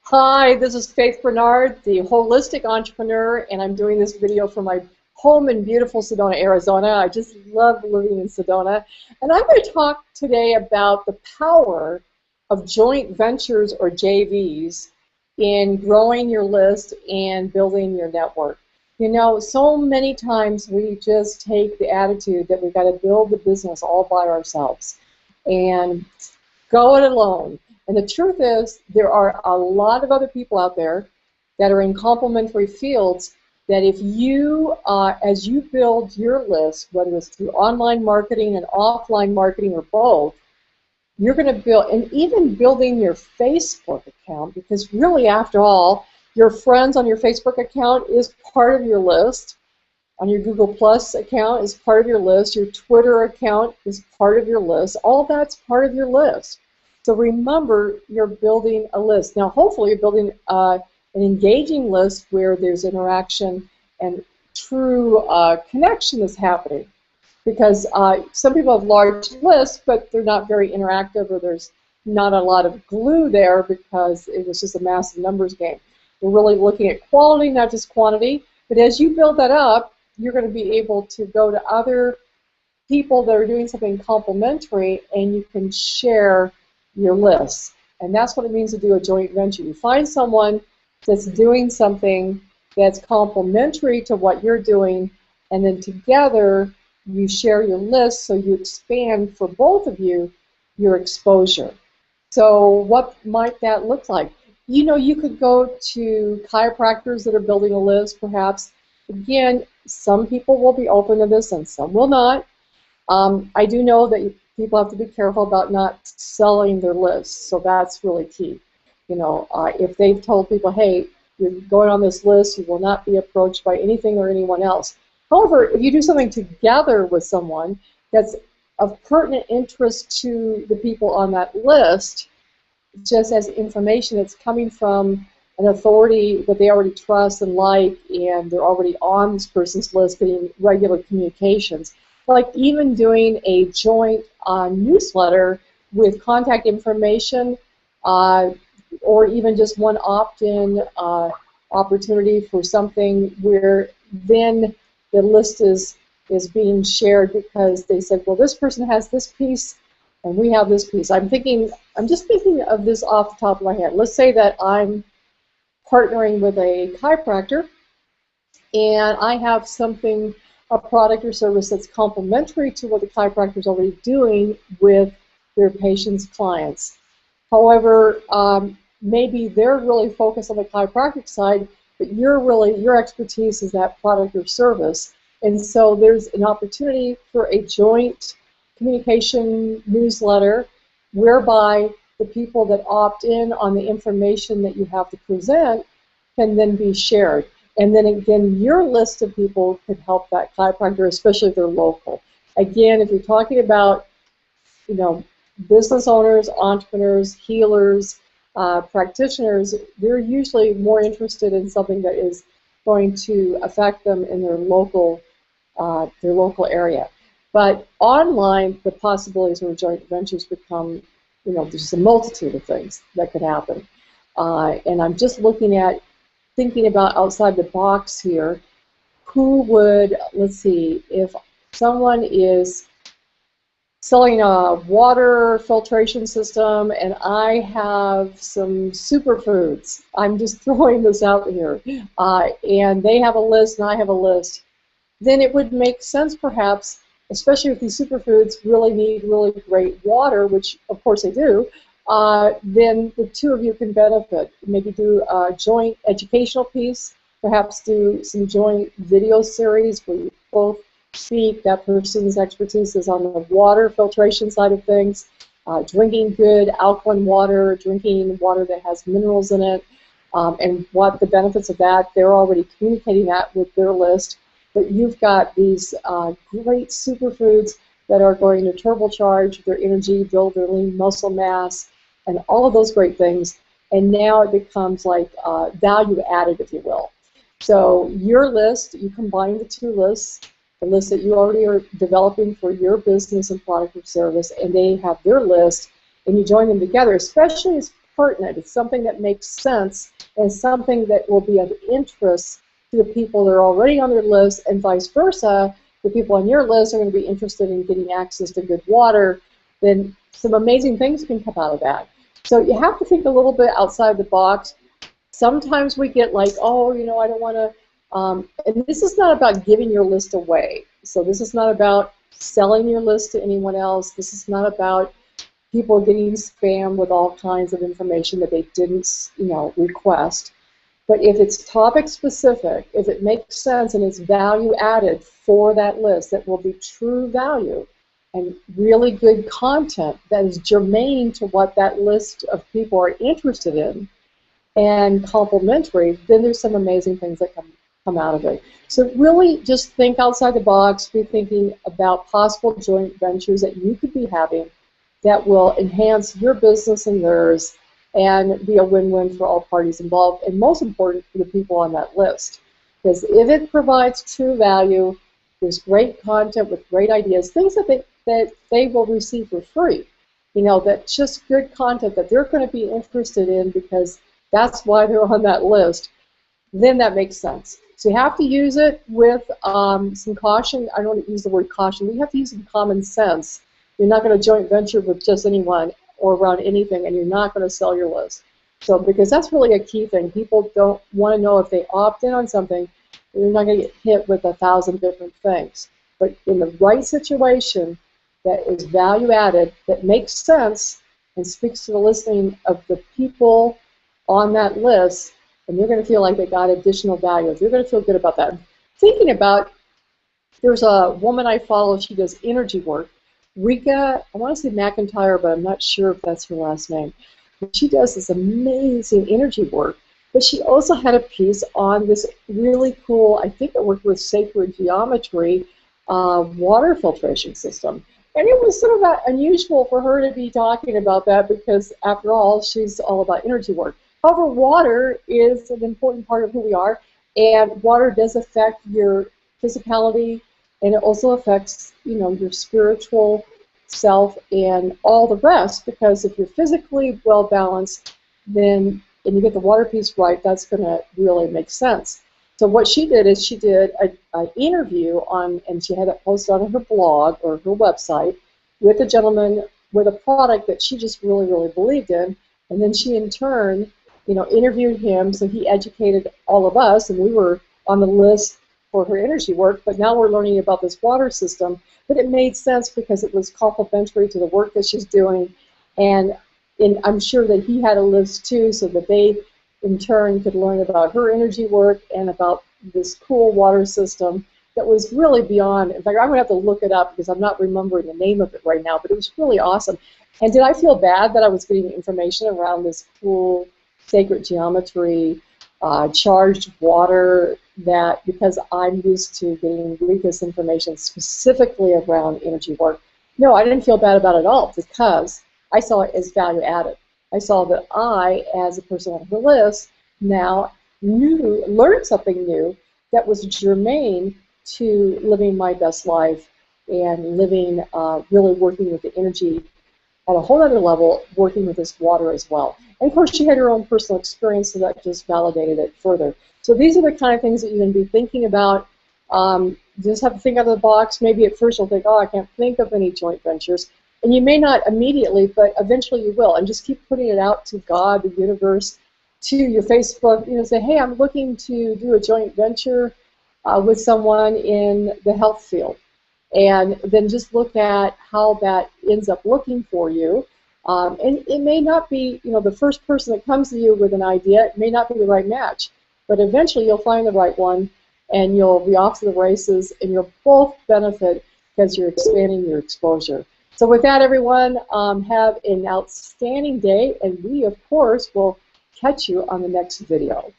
Hi, this is Faith Bernard, the holistic entrepreneur, and I'm doing this video from my home in beautiful Sedona, Arizona. I just love living in Sedona. And I'm going to talk today about the power of joint ventures or JVs in growing your list and building your network. You know, so many times we just take the attitude that we've got to build the business all by ourselves and go it alone. And the truth is, there are a lot of other people out there that are in complementary fields that if you, as you build your list, whether it's through online marketing and offline marketing or both, you're going to build, and even building your Facebook account, because really, after all, your friends on your Facebook account is part of your list. On your Google Plus account is part of your list. Your Twitter account is part of your list. All that's part of your list. So remember, you're building a list. Now, hopefully, you're building an engaging list where there's interaction and true connection is happening. Because some people have large lists, but they're not very interactive, or there's not a lot of glue there because it was just a massive numbers game. We're really looking at quality, not just quantity. But as you build that up, you're going to be able to go to other people that are doing something complementary, and you can share your list. And that's what it means to do a joint venture. You find someone that's doing something that's complementary to what you're doing, and then together you share your list, so you expand for both of you your exposure. So what might that look like? You know, you could go to chiropractors that are building a list, perhaps. Again, some people will be open to this and some will not. I do know that people have to be careful about not selling their lists, so that's really key. You know, if they've told people, hey, you're going on this list, you will not be approached by anything or anyone else. However, if you do something together with someone that's of pertinent interest to the people on that list, just as information that's coming from an authority that they already trust and like, and they're already on this person's list, getting regular communications, like even doing a joint newsletter with contact information, or even just one opt-in opportunity for something where then the list is being shared because they said, well, this person has this piece and we have this piece. I'm just thinking of this off the top of my head. Let's say that I'm partnering with a chiropractor and I have something, a product or service that's complementary to what the chiropractor is already doing with their patients' clients. However, maybe they're really focused on the chiropractic side, but your expertise is that product or service. And so there's an opportunity for a joint communication newsletter whereby the people that opt in on the information that you have to present can then be shared. And then again, your list of people could help that chiropractor, especially if they're local. Again, if you're talking about, you know, business owners, entrepreneurs, healers, practitioners, they're usually more interested in something that is going to affect them in their local area. But online, the possibilities of joint ventures become, you know, there's a multitude of things that could happen. And I'm just thinking about outside the box here. Who would, let's see, if someone is selling a water filtration system and I have some superfoods, I'm just throwing this out here, and they have a list and I have a list, then it would make sense perhaps, especially if these superfoods really need really great water, which of course they do, then the two of you can benefit. Maybe do a joint educational piece, perhaps do some joint video series where you both speak. That person's expertise is on the water filtration side of things, drinking good alkaline water, drinking water that has minerals in it, and what the benefits of that. They're already communicating that with their list, but you've got these great superfoods that are going to turbocharge their energy, build their lean muscle mass, and all of those great things. And now it becomes like value added, if you will. So your list, you combine the two lists, the list that you already are developing for your business and product or service, and they have their list, and you join them together, especially as pertinent. It's something that makes sense and something that will be of interest to the people that are already on their list, and vice versa. The people on your list are going to be interested in getting access to good water. Then some amazing things can come out of that. So you have to think a little bit outside the box. Sometimes we get like, oh, you know, I don't want to, and this is not about giving your list away. So this is not about selling your list to anyone else. This is not about people getting spammed with all kinds of information that they didn't, you know, request. But if it's topic specific, if it makes sense and it's value added for that list, that will be true value and really good content that is germane to what that list of people are interested in and complementary, then there's some amazing things that come out of it. So really just think outside the box, be thinking about possible joint ventures that you could be having that will enhance your business and theirs and be a win-win for all parties involved, and most important for the people on that list. Because if it provides true value, there's great content with great ideas, things that they will receive for free. You know, that's just good content that they're going to be interested in because that's why they're on that list. Then that makes sense. So you have to use it with some caution. I don't want to use the word caution. We have to use some common sense. You're not going to joint venture with just anyone or around anything, and you're not going to sell your list. So because that's really a key thing. People don't want to know if they opt in on something, you're not going to get hit with 1,000 different things. But in the right situation that is value added, that makes sense and speaks to the listening of the people on that list, and you're going to feel like they got additional value. You're going to feel good about that. Thinking about, there's a woman I follow, she does energy work. Rika, I want to say McIntyre, but I'm not sure if that's her last name. But she does this amazing energy work, but she also had a piece on this really cool, I think it worked with Sacred Geometry, water filtration system. And it was sort of unusual for her to be talking about that because, after all, she's all about energy work. However, water is an important part of who we are, and water does affect your physicality, and it also affects, you know, your spiritual self and all the rest, because if you're physically well balanced, then, and you get the water piece right, that's going to really make sense. So what she did is she did an interview on, and she had it posted on her blog or her website with a gentleman with a product that she just really, really believed in, and then she in turn, you know, interviewed him, so he educated all of us, and we were on the list for her energy work, but now we're learning about this water system. But it made sense because it was complementary to the work that she's doing, and I'm sure that he had a list too, so that they in turn could learn about her energy work and about this cool water system that was really beyond. In fact, I'm going to have to look it up because I'm not remembering the name of it right now, but it was really awesome. And did I feel bad that I was getting information around this cool Sacred Geometry charged water, that because I'm used to getting Rika's information specifically around energy work? No, I didn't feel bad about it at all because I saw it as value added. I saw that I, as a person on her list, now learned something new that was germane to living my best life and living, really working with the energy at a whole other level, working with this water as well. And of course, she had her own personal experience, so that just validated it further. So these are the kind of things that you're going to be thinking about. You just have to think out of the box. Maybe at first you'll think, oh, I can't think of any joint ventures. And you may not immediately, but eventually you will. And just keep putting it out to God, the universe, to your Facebook. You know, say, hey, I'm looking to do a joint venture with someone in the health field. And then just look at how that ends up looking for you. And it may not be, you know, the first person that comes to you with an idea, it may not be the right match. But eventually you'll find the right one, and you'll be off to the races, and you'll both benefit because you're expanding your exposure. So with that, everyone, have an outstanding day, and we, of course, will catch you on the next video.